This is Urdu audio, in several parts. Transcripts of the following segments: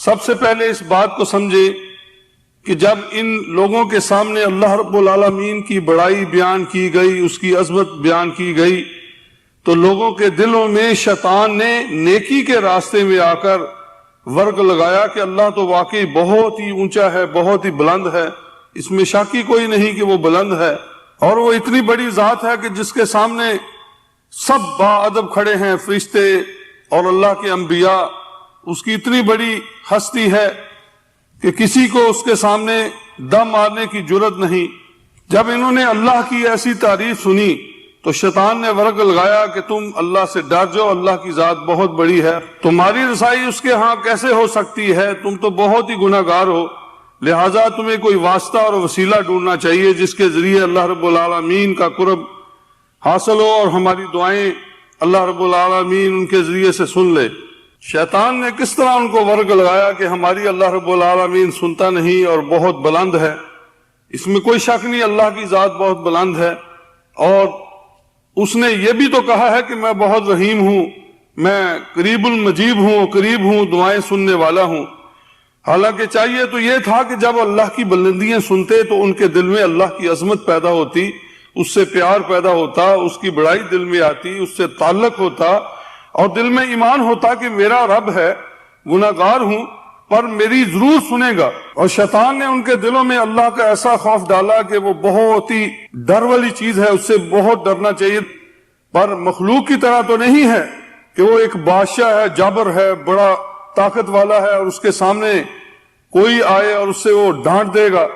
سب سے پہلے اس بات کو سمجھے کہ جب ان لوگوں کے سامنے اللہ رب العالمین کی بڑائی بیان کی گئی، اس کی عظمت بیان کی گئی، تو لوگوں کے دلوں میں شیطان نے نیکی کے راستے میں آ کر ورگ لگایا کہ اللہ تو واقعی بہت ہی اونچا ہے، بہت ہی بلند ہے، اس میں شک ہی کوئی نہیں کہ وہ بلند ہے، اور وہ اتنی بڑی ذات ہے کہ جس کے سامنے سب باادب کھڑے ہیں، فرشتے اور اللہ کے انبیاء، اس کی اتنی بڑی ہستی ہے کہ کسی کو اس کے سامنے دم مارنے کی جرت نہیں۔ جب انہوں نے اللہ کی ایسی تعریف سنی تو شیطان نے ورگ لگایا کہ تم اللہ سے ڈر جاؤ، اللہ کی ذات بہت بڑی ہے، تمہاری رسائی اس کے ہاں کیسے ہو سکتی ہے، تم تو بہت ہی گناہ گار ہو، لہٰذا تمہیں کوئی واسطہ اور وسیلہ ڈھونڈنا چاہیے جس کے ذریعے اللہ رب العالمین کا قرب حاصل ہو اور ہماری دعائیں اللہ رب العالمین ان کے ذریعے سے سن لے۔ شیطان نے کس طرح ان کو ورگ لگایا کہ ہماری اللہ رب العالمین سنتا نہیں اور بہت بلند ہے، اس میں کوئی شک نہیں، اللہ کی ذات بہت بلند ہے، اور اس نے یہ بھی تو کہا ہے کہ میں بہت رحیم ہوں، میں قریب المجیب ہوں، قریب ہوں، دعائیں سننے والا ہوں۔ حالانکہ چاہیے تو یہ تھا کہ جب اللہ کی بلندیاں سنتے تو ان کے دل میں اللہ کی عظمت پیدا ہوتی، اس سے پیار پیدا ہوتا، اس کی بڑائی دل میں آتی، اس سے تعلق ہوتا، اور دل میں ایمان ہوتا کہ میرا رب ہے، گناہ گار ہوں پر میری ضرور سنے گا۔ اور شیطان نے ان کے دلوں میں اللہ کا ایسا خوف ڈالا کہ وہ بہت ہی ڈر والی چیز ہے، اس سے بہت ڈرنا چاہیے، پر مخلوق کی طرح تو نہیں ہے کہ وہ ایک بادشاہ ہے، جابر ہے، بڑا طاقت والا ہے، اور اس کے سامنے کوئی آئے اور اس سے وہ ڈانٹ دے گا۔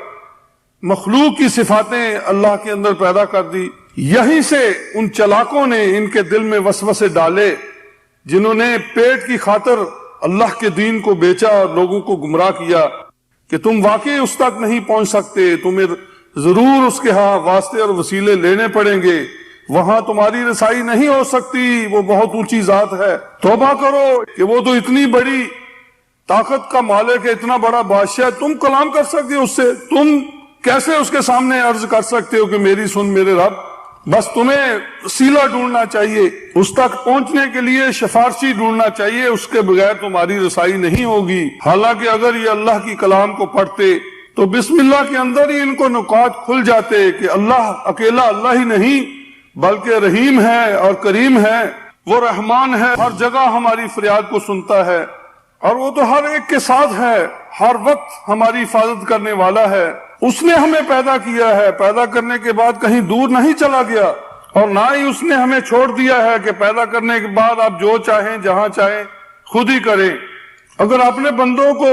مخلوق کی صفاتیں اللہ کے اندر پیدا کر دی۔ یہیں سے ان چلاکوں نے ان کے دل میں وسوسے ڈالے جنہوں نے پیٹ کی خاطر اللہ کے دین کو بیچا اور لوگوں کو گمراہ کیا کہ تم واقعی اس تک نہیں پہنچ سکتے، تمہیں ضرور اس کے ہاں واسطے اور وسیلے لینے پڑیں گے، وہاں تمہاری رسائی نہیں ہو سکتی، وہ بہت اونچی ذات ہے، توبہ کرو کہ وہ تو اتنی بڑی طاقت کا مالک ہے، اتنا بڑا بادشاہ، تم کلام کر سکتے ہو اس سے، تم کیسے اس کے سامنے عرض کر سکتے ہو کہ میری سن میرے رب؟ بس تمہیں وسیلہ ڈھونڈنا چاہیے، اس تک پہنچنے کے لیے سفارشی ڈھونڈنا چاہیے، اس کے بغیر تمہاری رسائی نہیں ہوگی۔ حالانکہ اگر یہ اللہ کی کلام کو پڑھتے تو بسم اللہ کے اندر ہی ان کو نکات کھل جاتے کہ اللہ اکیلا اللہ ہی نہیں بلکہ رحیم ہے اور کریم ہے، وہ رحمان ہے، ہر جگہ ہماری فریاد کو سنتا ہے، اور وہ تو ہر ایک کے ساتھ ہے، ہر وقت ہماری حفاظت کرنے والا ہے۔ اس نے ہمیں پیدا کیا ہے، پیدا کرنے کے بعد کہیں دور نہیں چلا گیا، اور نہ ہی اس نے ہمیں چھوڑ دیا ہے کہ پیدا کرنے کے بعد آپ جو چاہیں جہاں چاہیں خود ہی کریں۔ اگر اپنے بندوں کو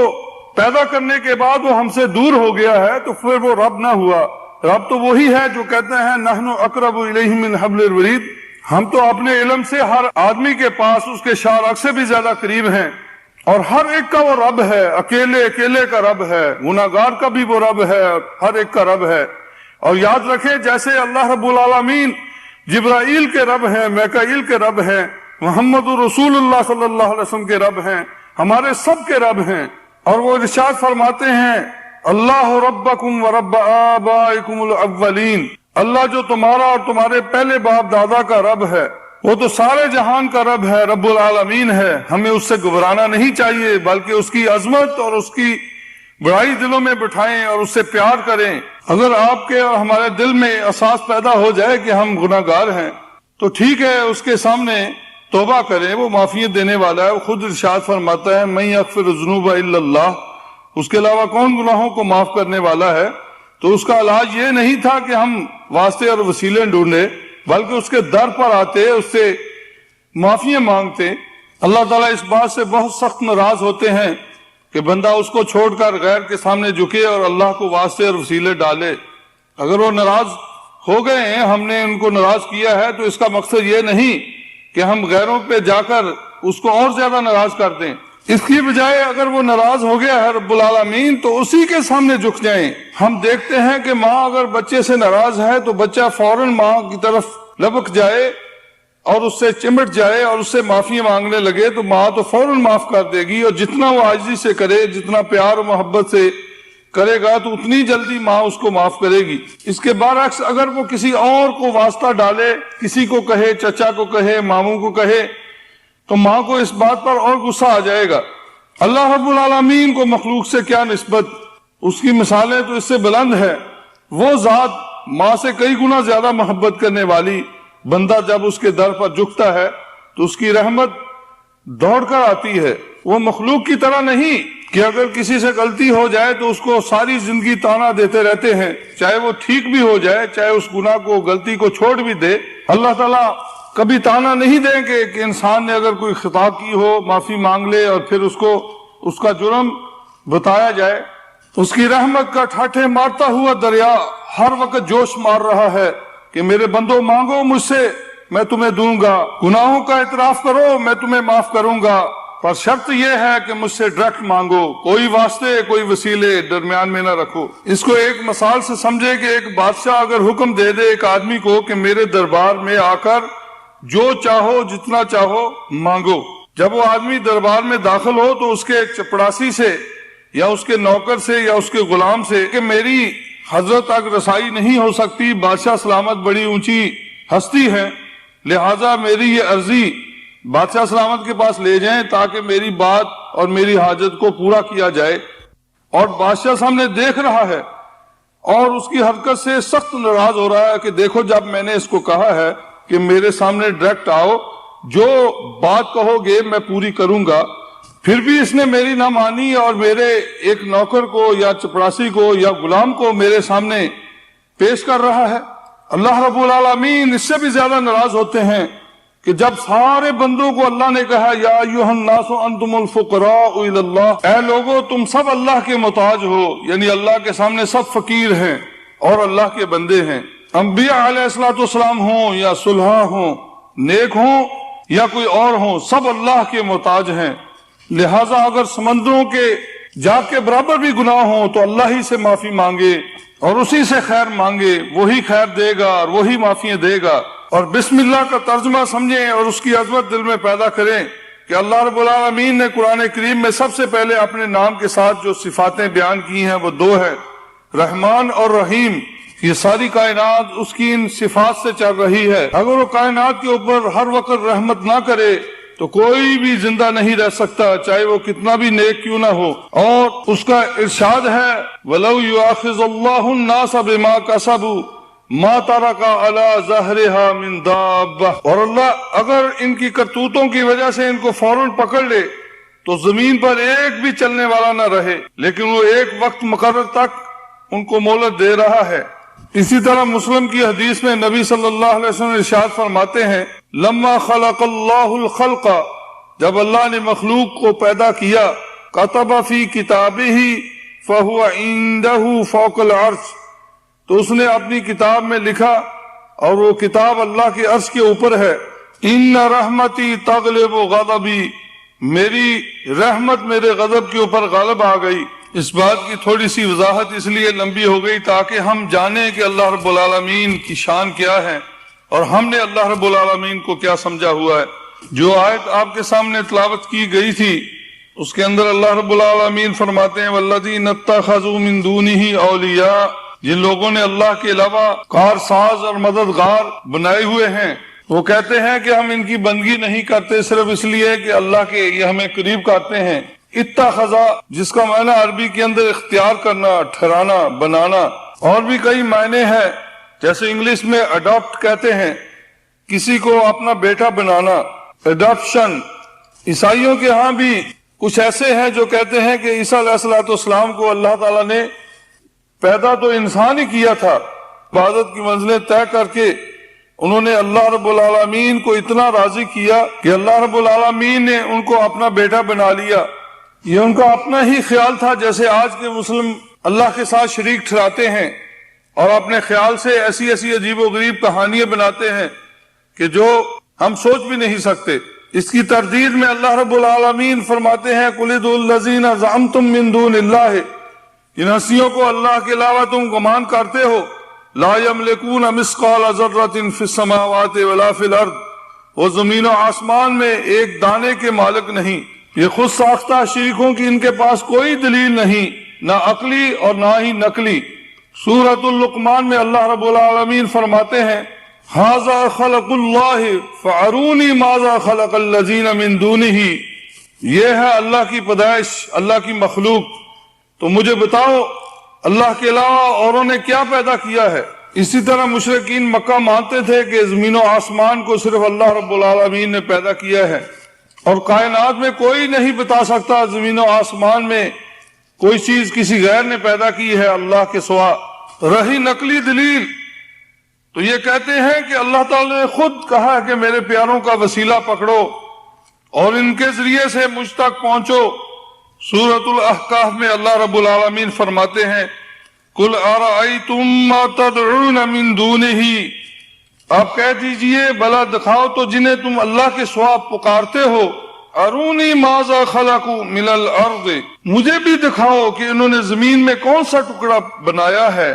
پیدا کرنے کے بعد وہ ہم سے دور ہو گیا ہے تو پھر وہ رب نہ ہوا۔ رب تو وہی ہے جو کہتے ہیں نحن اقرب الیہ من حبل الورید، ہم تو اپنے علم سے ہر آدمی کے پاس اس کے شارک سے بھی زیادہ قریب ہیں، اور ہر ایک کا وہ رب ہے، اکیلے کا رب ہے، گناہ گار کا بھی وہ رب ہے، ہر ایک کا رب ہے۔ اور یاد رکھیں جیسے اللہ رب العالمین جبرائیل کے رب ہیں، میکائیل کے رب ہیں، محمد رسول اللہ صلی اللہ علیہ وسلم کے رب ہیں، ہمارے سب کے رب ہیں، اور وہ ارشاد فرماتے ہیں اللہ ربکم و رب آبائکم الاولین، اللہ جو تمہارا اور تمہارے پہلے باپ دادا کا رب ہے، وہ تو سارے جہان کا رب ہے، رب العالمین ہے، ہمیں اس سے گھبرانا نہیں چاہیے بلکہ اس کی عظمت اور اس کی بڑائی دلوں میں بٹھائیں اور اس سے پیار کریں۔ اگر آپ کے اور ہمارے دل میں احساس پیدا ہو جائے کہ ہم گناہ گار ہیں تو ٹھیک ہے، اس کے سامنے توبہ کریں، وہ معافیت دینے والا ہے، وہ خود ارشاد فرماتا ہے من یغفر الذنوب الا اللہ، اس کے علاوہ کون گناہوں کو معاف کرنے والا ہے۔ تو اس کا علاج یہ نہیں تھا کہ ہم واسطے اور وسیلے ڈھونڈے بلکہ اس کے در پر آتے، اس سے معافیاں مانگتے۔ اللہ تعالیٰ اس بات سے بہت سخت ناراض ہوتے ہیں کہ بندہ اس کو چھوڑ کر غیر کے سامنے جھکے اور اللہ کو واسطے اور وسیلے ڈالے۔ اگر وہ ناراض ہو گئے ہیں، ہم نے ان کو ناراض کیا ہے، تو اس کا مقصد یہ نہیں کہ ہم غیروں پہ جا کر اس کو اور زیادہ ناراض کر دیں، اس کی بجائے اگر وہ ناراض ہو گیا ہے رب العالمین تو اسی کے سامنے جھک جائیں۔ ہم دیکھتے ہیں کہ ماں اگر بچے سے ناراض ہے تو بچہ فوراً ماں کی طرف لپک جائے اور اس سے چمٹ جائے اور اس سے معافی مانگنے لگے تو ماں تو فوراً معاف کر دے گی، اور جتنا وہ عاجزی سے کرے، جتنا پیار و محبت سے کرے گا تو اتنی جلدی ماں اس کو معاف کرے گی۔ اس کے برعکس اگر وہ کسی اور کو واسطہ ڈالے، کسی کو کہے، چچا کو کہے، ماموں کو کہے، تو ماں کو اس بات پر اور غصہ آ جائے گا۔ اللہ رب العالمین کو مخلوق سے کیا نسبت، اس کی مثالیں تو اس سے بلند ہے۔ وہ ذات ماں سے کئی گنا زیادہ محبت کرنے والی، بندہ جب اس کے در پر جھکتا ہے تو اس کی رحمت دوڑ کر آتی ہے۔ وہ مخلوق کی طرح نہیں کہ اگر کسی سے غلطی ہو جائے تو اس کو ساری زندگی تانا دیتے رہتے ہیں، چاہے وہ ٹھیک بھی ہو جائے، چاہے اس گناہ کو غلطی کو چھوڑ بھی دے، اللہ تعالیٰ کبھی تانا نہیں دیں گے کہ انسان نے اگر کوئی خطا کی ہو معافی مانگ لے اور پھر اس کو اس کا جرم بتایا جائے۔ اس کی رحمت کا ٹھاٹھے مارتا ہوا دریا ہر وقت جوش مار رہا ہے کہ میرے بندو مانگو مجھ سے، میں تمہیں دوں گا، گناہوں کا اعتراف کرو میں تمہیں معاف کروں گا، پر شرط یہ ہے کہ مجھ سے ڈائریکٹ مانگو، کوئی واسطے کوئی وسیلے درمیان میں نہ رکھو۔ اس کو ایک مثال سے سمجھے کہ ایک بادشاہ اگر حکم دے دے ایک آدمی کو کہ میرے دربار میں آ کر جو چاہو جتنا چاہو مانگو، جب وہ آدمی دربار میں داخل ہو تو اس کے چپڑاسی سے یا اس کے نوکر سے یا اس کے غلام سے کہ میری حضرت تک رسائی نہیں ہو سکتی، بادشاہ سلامت بڑی اونچی ہستی ہے، لہٰذا میری یہ عرضی بادشاہ سلامت کے پاس لے جائیں تاکہ میری بات اور میری حاجت کو پورا کیا جائے۔ اور بادشاہ سامنے دیکھ رہا ہے اور اس کی حرکت سے سخت ناراض ہو رہا ہے کہ دیکھو جب میں نے اس کو کہا ہے کہ میرے سامنے ڈائریکٹ آؤ، جو بات کہو گے میں پوری کروں گا، پھر بھی اس نے میری نہ مانی اور میرے ایک نوکر کو یا چپڑاسی کو یا غلام کو میرے سامنے پیش کر رہا ہے۔ اللہ رب العالمین اس سے بھی زیادہ ناراض ہوتے ہیں کہ جب سارے بندوں کو اللہ نے کہا یا ایھا الناس انتم الفقراء الی اللہ، اے لوگو تم سب اللہ کے محتاج ہو، یعنی اللہ کے سامنے سب فقیر ہیں اور اللہ کے بندے ہیں۔ انبیاء علیہ السلام ہوں یا صلحاء ہوں، نیک ہوں یا کوئی اور ہوں، سب اللہ کے محتاج ہیں۔ لہٰذا اگر سمندروں کے جاگ کے برابر بھی گناہ ہوں تو اللہ ہی سے معافی مانگے اور اسی سے خیر مانگے، وہی خیر دے گا اور وہی معافیاں دے گا۔ اور بسم اللہ کا ترجمہ سمجھیں اور اس کی عظمت دل میں پیدا کریں کہ اللہ رب العالمین نے قرآن کریم میں سب سے پہلے اپنے نام کے ساتھ جو صفاتیں بیان کی ہیں وہ دو ہے، رحمان اور رحیم۔ یہ ساری کائنات اس کی ان صفات سے چل رہی ہے۔ اگر وہ کائنات کے اوپر ہر وقت رحمت نہ کرے تو کوئی بھی زندہ نہیں رہ سکتا، چاہے وہ کتنا بھی نیک کیوں نہ ہو۔ اور اس کا ارشاد ہے وَلَوْ يُؤَاخِذُ اللَّهُ النَّاسَ بِمَا كَسَبُوا مَا تَرَكَ عَلَى ظَهْرِهَا مِن دَابَّةٍ، اور اللہ اگر ان کی کرتوتوں کی وجہ سے ان کو فوراً پکڑ لے تو زمین پر ایک بھی چلنے والا نہ رہے، لیکن وہ ایک وقت مقرر تک ان کو مہلت دے رہا ہے۔ اسی طرح مسلم کی حدیث میں نبی صلی اللہ علیہ وسلم ارشاد فرماتے ہیں لما خلق اللہ الخلق، جب اللہ نے مخلوق کو پیدا کیا، کتب فی کتابہ فہو عندہ فوق العرش، تو اس نے اپنی کتاب میں لکھا اور وہ کتاب اللہ کے عرش کے اوپر ہے، ان رحمتی تغلب غضبی، میری رحمت میرے غضب کے اوپر غالب آ گئی۔ اس بات کی تھوڑی سی وضاحت اس لیے لمبی ہو گئی تاکہ ہم جانیں کہ اللہ رب العالمین کی شان کیا ہے اور ہم نے اللہ رب العالمین کو کیا سمجھا ہوا ہے۔ جو آیت آپ کے سامنے تلاوت کی گئی تھی اس کے اندر اللہ رب العالمین فرماتے ہیں والذین اتخذوا من دونہ اولیاء، جن لوگوں نے اللہ کے علاوہ کارساز اور مددگار بنائے ہوئے ہیں، وہ کہتے ہیں کہ ہم ان کی بندگی نہیں کرتے صرف اس لیے کہ اللہ کے یہ ہمیں قریب کرتے ہیں۔ اتخذا جس کا معنی عربی کے اندر اختیار کرنا، ٹھہرانا، بنانا، اور بھی کئی معنی ہے، جیسے انگلش میں اڈاپٹ کہتے ہیں، کسی کو اپنا بیٹا بنانا، اڈاپشن۔ عیسائیوں کے ہاں بھی کچھ ایسے ہیں جو کہتے ہیں کہ عیسیٰ علیہ السلام کو اللہ تعالیٰ نے پیدا تو انسان ہی کیا تھا، عبادت کی منزلیں طے کر کے انہوں نے اللہ رب العالمین کو اتنا راضی کیا کہ اللہ رب العالمین نے ان کو اپنا بیٹا بنا لیا۔ یہ ان کا اپنا ہی خیال تھا، جیسے آج کے مسلم اللہ کے ساتھ شریک ٹھہراتے ہیں اور اپنے خیال سے ایسی ایسی عجیب و غریب کہانیاں بناتے ہیں کہ جو ہم سوچ بھی نہیں سکتے۔ اس کی تردید میں اللہ رب العالمین فرماتے ہیں قُلِ ادْعُوا الَّذِينَ زَعَمْتُم مِّن دُونِ اللَّهِ، جن ہستیوں کو اللہ کے علاوہ تم گمان کرتے ہو، لا يملكون مثقال ذرة في السماوات ولا في الارض، وہ زمین و آسمان میں ایک دانے کے مالک نہیں۔ یہ خود ساختہ شریکوں کی ان کے پاس کوئی دلیل نہیں، نہ عقلی اور نہ ہی نقلی۔ سورۃ اللقمان میں اللہ رب العالمین فرماتے ہیں ھذا خلق اللہ فارونی ماذا خلق الذین من دونہ، یہ ہے اللہ کی پیدائش، اللہ کی مخلوق، تو مجھے بتاؤ اللہ کے علاوہ اوروں نے کیا پیدا کیا ہے؟ اسی طرح مشرکین مکہ مانتے تھے کہ زمین و آسمان کو صرف اللہ رب العالمین نے پیدا کیا ہے، اور کائنات میں کوئی نہیں بتا سکتا زمین و آسمان میں کوئی چیز کسی غیر نے پیدا کی ہے اللہ کے سوا۔ رہی نقلی دلیل تو یہ کہتے ہیں کہ اللہ تعالی نے خود کہا کہ میرے پیاروں کا وسیلہ پکڑو اور ان کے ذریعے سے مجھ تک پہنچو۔ سورۃ الاحقاف میں اللہ رب العالمین فرماتے ہیں قُلْ أَرَأَيْتُمْ مَا تَدْعُونَ مِن دُونِهِ، آپ کہہ دیجئے بھلا دکھاؤ تو جنہیں تم اللہ کے سوا پکارتے ہو، ارونی ماذا خلقوا من الارض، مجھے بھی دکھاؤ کہ انہوں نے زمین میں کون سا ٹکڑا بنایا ہے،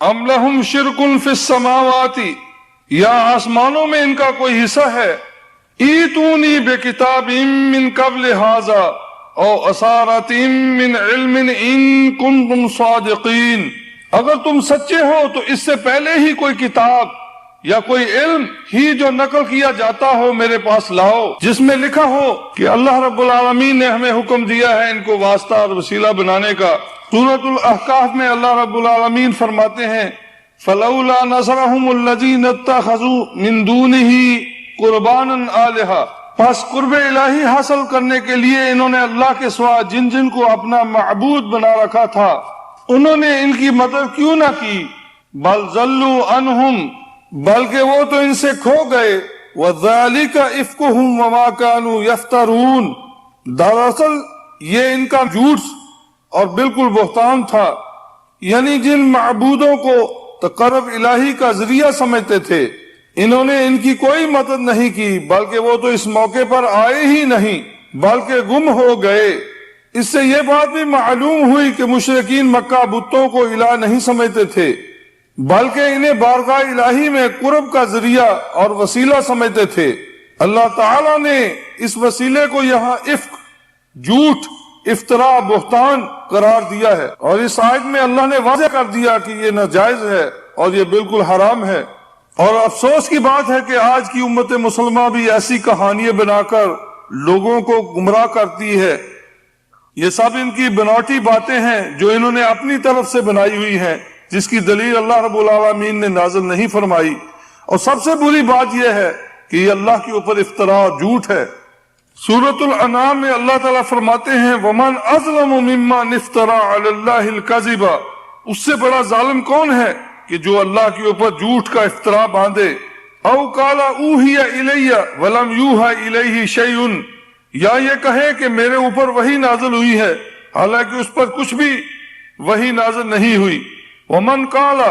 ام لہم شرک فی السماوات، یا آسمانوں میں ان کا کوئی حصہ ہے، ایتونی بکتاب من قبل ھذا او اثارۃ من علم ان کنتم صادقین، اگر تم سچے ہو تو اس سے پہلے ہی کوئی کتاب یا کوئی علم ہی جو نقل کیا جاتا ہو میرے پاس لاؤ، جس میں لکھا ہو کہ اللہ رب العالمین نے ہمیں حکم دیا ہے ان کو واسطہ اور وسیلہ بنانے کا۔ سورۃ الاحقاف میں اللہ رب العالمین فرماتے ہیں فَلَوْلَا نَصَرَهُمُ الَّذِينَ اتَّخَذُوا مِن دُونِهِ قُرْبَانًا آلِهَةً، پس قرب الہی حاصل کرنے کے لیے انہوں نے اللہ کے سوا جن جن کو اپنا معبود بنا رکھا تھا انہوں نے ان کی مدد کیوں نہ کی، بل ضلوا عنہم، بلکہ وہ تو ان سے کھو گئے، وَذَلِكَ إِفْكُهُمْ وَمَا كَانُوا يَفْتَرُونَ، دراصل یہ ان کا جھوٹ اور بالکل بہتان تھا، یعنی جن معبودوں کو تقرب الہی کا ذریعہ سمجھتے تھے انہوں نے ان کی کوئی مدد نہیں کی، بلکہ وہ تو اس موقع پر آئے ہی نہیں بلکہ گم ہو گئے۔ اس سے یہ بات بھی معلوم ہوئی کہ مشرکین مکہ بتوں کو الہ نہیں سمجھتے تھے بلکہ انہیں بارگاہ الہی میں قرب کا ذریعہ اور وسیلہ سمجھتے تھے۔ اللہ تعالیٰ نے اس وسیلے کو یہاں افک، جھوٹ، افتراء، بہتان قرار دیا ہے، اور اس آیت میں اللہ نے واضح کر دیا کہ یہ ناجائز ہے اور یہ بالکل حرام ہے۔ اور افسوس کی بات ہے کہ آج کی امت مسلمہ بھی ایسی کہانیاں بنا کر لوگوں کو گمراہ کرتی ہے۔ یہ سب ان کی بناوٹی باتیں ہیں جو انہوں نے اپنی طرف سے بنائی ہوئی ہیں، جس کی دلیل اللہ رب العالمین نے نازل نہیں فرمائی۔ اور سب سے بری بات یہ ہے کہ یہ اللہ کے اوپر افتراء اور جھوٹ ہے۔ سورۃ الانعام میں اللہ تعالیٰ فرماتے ہیں وَمَنْ أَظْلَمُ مِمَّنِ افْتَرَىٰ عَلَى اللَّهِ الْكَذِبَ، اس سے بڑا ظالم کون ہے کہ جو اللہ کے اوپر جھوٹ کا افتراء باندھے، او قال اوحی الی ولم یوحى الیہ شیء، یا یہ کہے کہ میرے اوپر وحی نازل ہوئی ہے حالانکہ اس پر کچھ بھی وحی نازل نہیں ہوئی، ومن قال،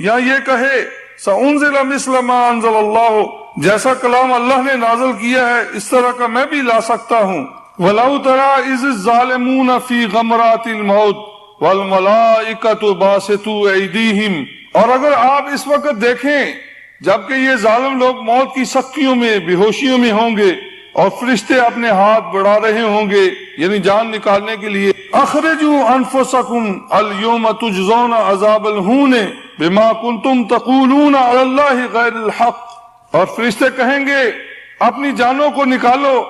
یا یہ کہے سأنزل مثل ما انزل اللہ، جیسا کلام اللہ نے نازل کیا ہے اس طرح کا میں بھی لا سکتا ہوں، ولو تری اذ الظالمون فی غمرات الموت والملائکۃ باسطوا ایدیہم، اور اگر آپ اس وقت دیکھیں جبکہ یہ ظالم لوگ موت کی سختیوں میں، بے ہوشیوں میں ہوں گے اور فرشتے اپنے ہاتھ بڑھا رہے ہوں گے یعنی جان نکالنے کے لیے، اخرجوا انفسکم اليوم تجزون عذاب الہون بما کنتم تقولون علی اللہ غیر الحق، اور فرشتے کہیں گے اپنی جانوں کو نکالو،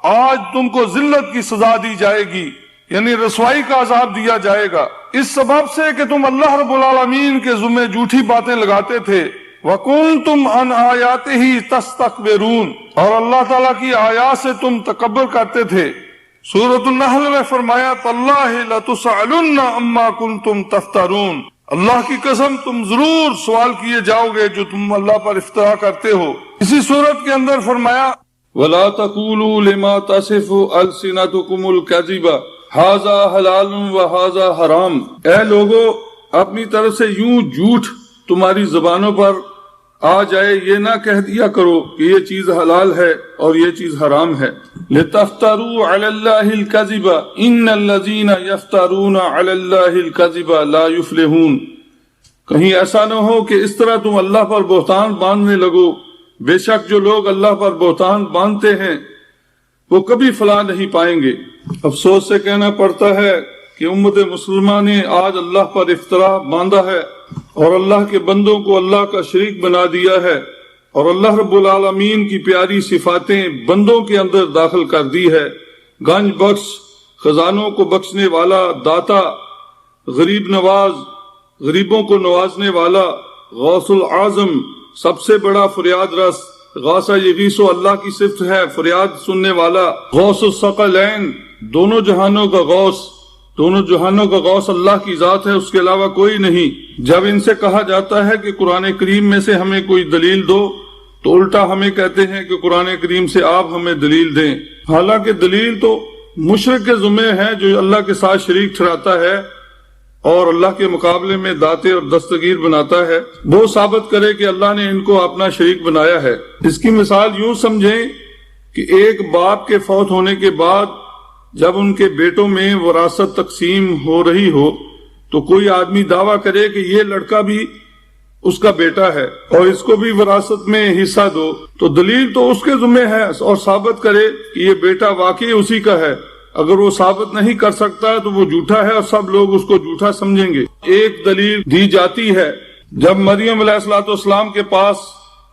آج تم کو ذلت کی سزا دی جائے گی، یعنی رسوائی کا عذاب دیا جائے گا، اس سبب سے کہ تم اللہ رب العالمین کے ذمہ جھوٹی باتیں لگاتے تھے، وَكُنْتُمْ عَنْ آيَاتِهِ تَسْتَكْبِرُونَ، اور اللہ تعالیٰ کی آیات سے تم تکبر کرتے تھے۔ سورۃ النحل میں فرمایا تَاللَّهِ لَتُسْأَلُنَّ عَمَّا كُنْتُمْ تَفْتَرُونَ، اللہ کی قسم تم ضرور سوال کیے جاؤ گے جو تم اللہ پر افتراء کرتے ہو۔ اسی سورت کے اندر فرمایا وَلَا تَقُولُوا لِمَا تَصِفُ أَلْسِنَتُكُمُ الْكَذِبَ هَذَا حَلَالٌ وَهَذَا حَرَامٌ، اے لوگو اپنی طرف سے یوں جھوٹ تمہاری زبانوں پر آ جائے یہ نہ کہہ دیا کرو کہ یہ چیز حلال ہے اور یہ چیز حرام ہے، لِتَفْتَرُوا عَلَى اللَّهِ الْكَذِبَ إِنَّ الَّذِينَ يَفْتَرُونَ عَلَى اللَّهِ الْكَذِبَ لَا يُفْلِحُونَ، کہیں ایسا نہ ہو کہ اس طرح تم اللہ پر بہتان باندھنے لگو، بے شک جو لوگ اللہ پر بہتان باندھتے ہیں وہ کبھی فلاح نہیں پائیں گے۔ افسوس سے کہنا پڑتا ہے کہ امت مسلمہ نے آج اللہ پر افتراء باندھا ہے اور اللہ کے بندوں کو اللہ کا شریک بنا دیا ہے، اور اللہ رب العالمین کی پیاری صفاتیں بندوں کے اندر داخل کر دی ہے، گنج بخش، خزانوں کو بخشنے والا، داتا، غریب نواز، غریبوں کو نوازنے والا، غوث العظم، سب سے بڑا فریاد رس، غاثہ یغیث، اللہ کی صفت ہے فریاد سننے والا، غوث الثقلین، دونوں جہانوں کا غوث، دونوں جہانوں کا غوث اللہ کی ذات ہے، اس کے علاوہ کوئی نہیں۔ جب ان سے کہا جاتا ہے کہ قرآن کریم میں سے ہمیں کوئی دلیل دو تو الٹا ہمیں کہتے ہیں کہ قرآن کریم سے آپ ہمیں دلیل دیں، حالانکہ دلیل تو مشرک کے ذمہ ہے جو اللہ کے ساتھ شریک ٹھہراتا ہے اور اللہ کے مقابلے میں داتے اور دستگیر بناتا ہے، وہ ثابت کرے کہ اللہ نے ان کو اپنا شریک بنایا ہے۔ اس کی مثال یوں سمجھیں کہ ایک باپ کے فوت ہونے کے بعد جب ان کے بیٹوں میں وراثت تقسیم ہو رہی ہو تو کوئی آدمی دعویٰ کرے کہ یہ لڑکا بھی اس کا بیٹا ہے اور اس کو بھی وراثت میں حصہ دو، تو دلیل تو اس کے ذمہ ہے اور ثابت کرے کہ یہ بیٹا واقعی اسی کا ہے۔ اگر وہ ثابت نہیں کر سکتا تو وہ جھوٹا ہے اور سب لوگ اس کو جھوٹا سمجھیں گے۔ ایک دلیل دی جاتی ہے، جب مریم علیہ السلام کے پاس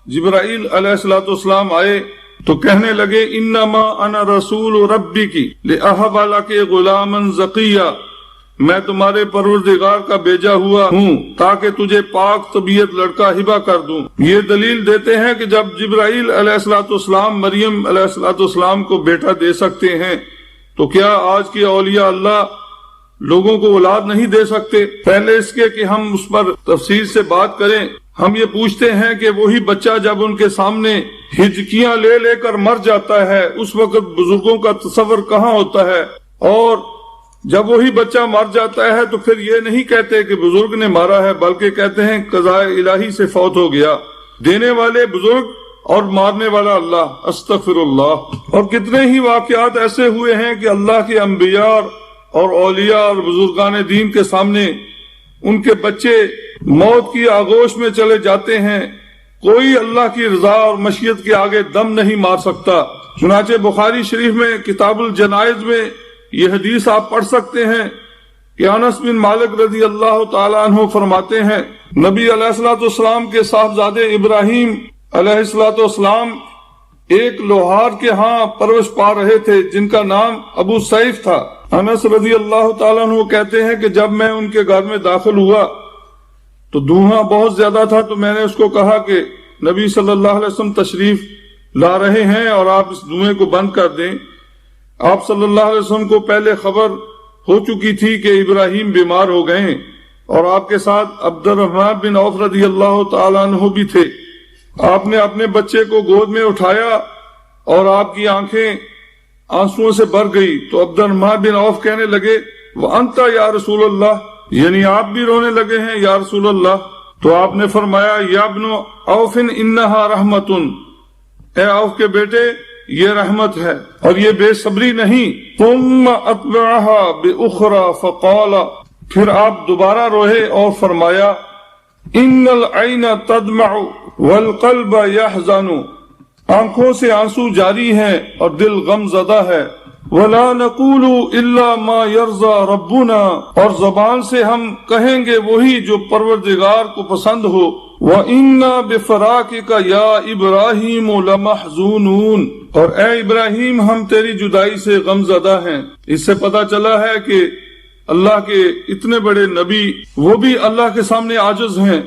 جبرائیل علیہ السلام آئے تو کہنے لگے انما انا رسول ربک لأہب لک غلاما زکیہ، میں تمہارے پروردگار کا بھیجا ہوا ہوں تاکہ تجھے پاک طبیعت لڑکا ہبہ کر دوں۔ یہ دلیل دیتے ہیں کہ جب جبرائیل علیہ السلام مریم علیہ السلام کو بیٹا دے سکتے ہیں تو کیا آج کے اولیاء اللہ لوگوں کو اولاد نہیں دے سکتے؟ پہلے اس کے کہ ہم اس پر تفصیل سے بات کریں، ہم یہ پوچھتے ہیں کہ وہی بچہ جب ان کے سامنے ہجکیاں لے لے کر مر جاتا ہے اس وقت بزرگوں کا تصور کہاں ہوتا ہے؟ اور جب وہی بچہ مر جاتا ہے تو پھر یہ نہیں کہتے کہ بزرگ نے مارا ہے، بلکہ کہتے ہیں قضاء الہی سے فوت ہو گیا۔ دینے والے بزرگ اور مارنے والا اللہ، استغفر اللہ۔ اور کتنے ہی واقعات ایسے ہوئے ہیں کہ اللہ کے انبیاء اور اولیاء اور بزرگان دین کے سامنے ان کے بچے موت کی آغوش میں چلے جاتے ہیں، کوئی اللہ کی رضا اور مشیت کے آگے دم نہیں مار سکتا۔ چنانچہ بخاری شریف میں کتاب الجنائز میں یہ حدیث آپ پڑھ سکتے ہیں کہ انس بن مالک رضی اللہ تعالیٰ عنہ فرماتے ہیں نبی علیہ السلام کے صاحبزادے ابراہیم علیہ السلام ایک لوہار کے ہاں پرورش پا رہے تھے جن کا نام ابو سیف تھا۔ انس رضی اللہ تعالیٰ عنہ کہتے ہیں کہ جب میں ان کے گھر میں داخل ہوا تو دھواں بہت زیادہ تھا، تو میں نے اس کو کہا کہ نبی صلی اللہ علیہ وسلم تشریف لا رہے ہیں اور آپ اس دھوئیں کو بند کر دیں۔ آپ صلی اللہ علیہ وسلم کو پہلے خبر ہو چکی تھی کہ ابراہیم بیمار ہو گئے اور آپ کے ساتھ عبد الرحمن بن عوف رضی اللہ تعالیٰ عنہ بھی تھے۔ آپ نے اپنے بچے کو گود میں اٹھایا اور آپ کی آنکھیں آنسوؤں سے بھر گئی تو عبد الرحمن بن عوف کہنے لگے وَأَنْتَ یا رسول اللہ، یعنی آپ بھی رونے لگے ہیں یا رسول اللہ؟ تو آپ نے فرمایا یا ابن عوف انہا رحمتن، اے عوف کے بیٹے یہ رحمت ہے اور یہ بے صبری نہیں۔ ثم اتبعها بأخرى فقال، پھر آپ دوبارہ روئے اور فرمایا ان العین تدمع والقلب یحزن، آنکھوں سے آنسو جاری ہیں اور دل غم زدہ ہے۔ وَلَا نَقُولُ إِلَّا مَا يَرْضَى رَبُّنَا، اور زبان سے ہم کہیں گے وہی جو پروردگار کو پسند ہو۔ وَإِنَّا بِفَرَاقِكَ يَا إِبْرَاهِيمُ لَمَحْزُونُونَ، اور اے ابراہیم ہم تیری جدائی سے غم زدہ ہیں۔ اس سے پتہ چلا ہے کہ اللہ کے اتنے بڑے نبی وہ بھی اللہ کے سامنے عاجز ہیں،